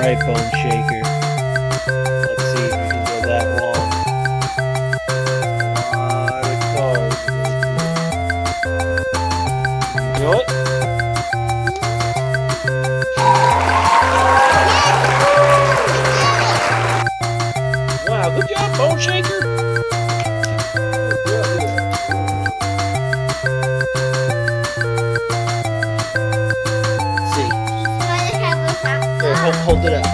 Alright, Bone Shaker. Let's see if we can go that long. You know it? Wow, good job, Bone Shaker. Let's see. Here, hold it up.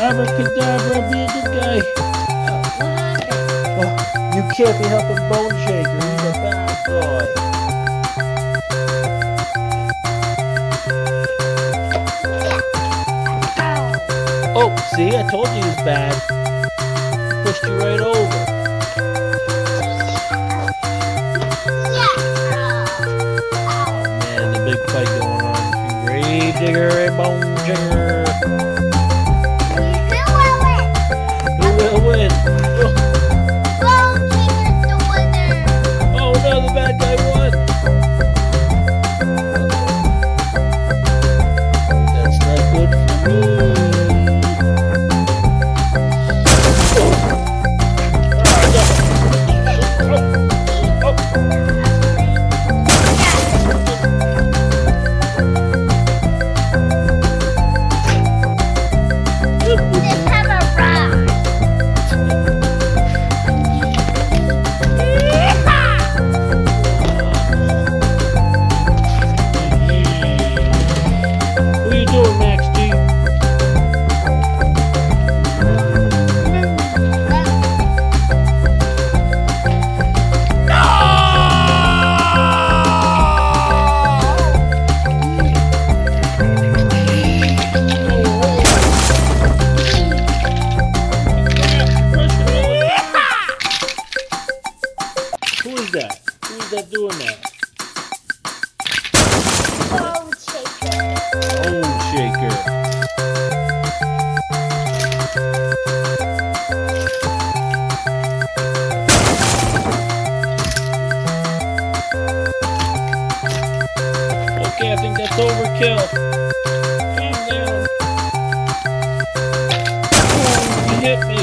Abracadabra, be a good guy. Oh, you can't be helping Bone Shaker. He's a bad boy. Oh, see, I told you he was bad. Pushed you right over. Oh man, the big fight going on between Gravedigger and Bone Shaker. Who will win? Bone Shaker's the winner. Oh no, the bad guy won. That's not good for me. Who's that doing that? Bone Shaker. Bone Shaker. Okay, I think that's overkill. Calm down. Oh, you hit me.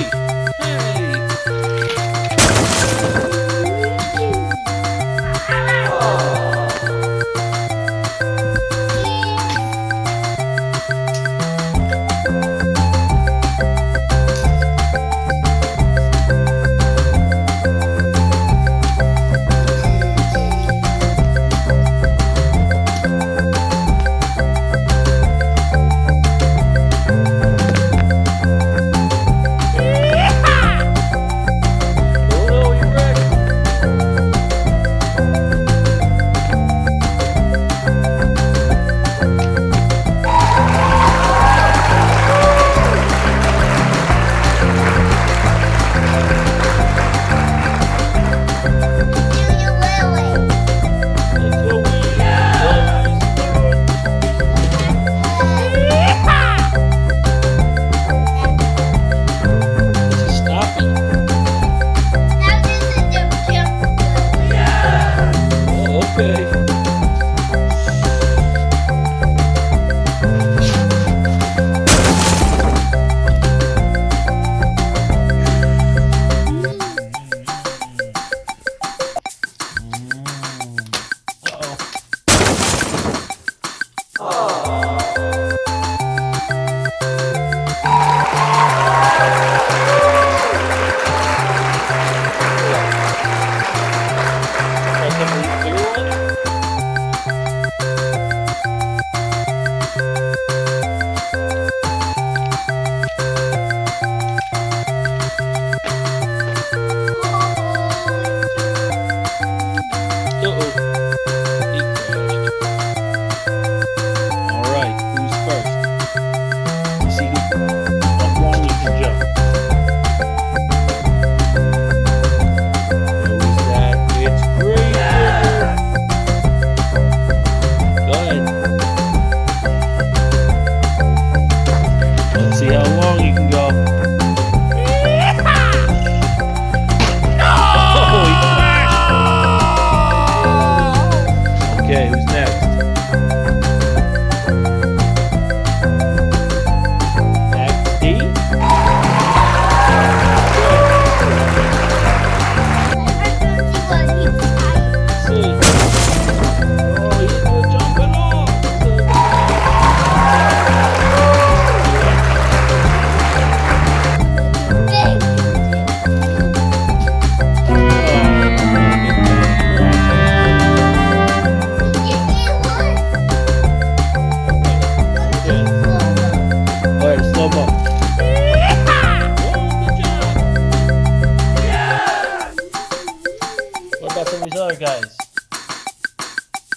about some of these other guys.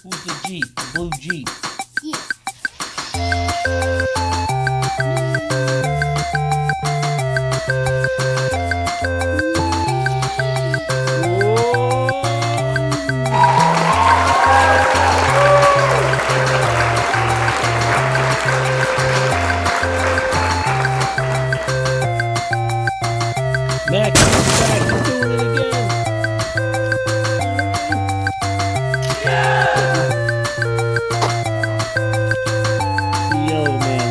Who's the Jeep? The blue Jeep. Max, you're doing it again. The yellow man.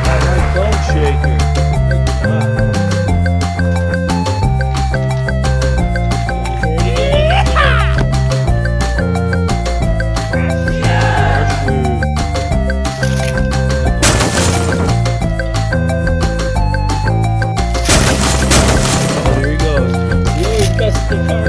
Alright, Bone Shaker. Good job. There he goes. The old best of the car.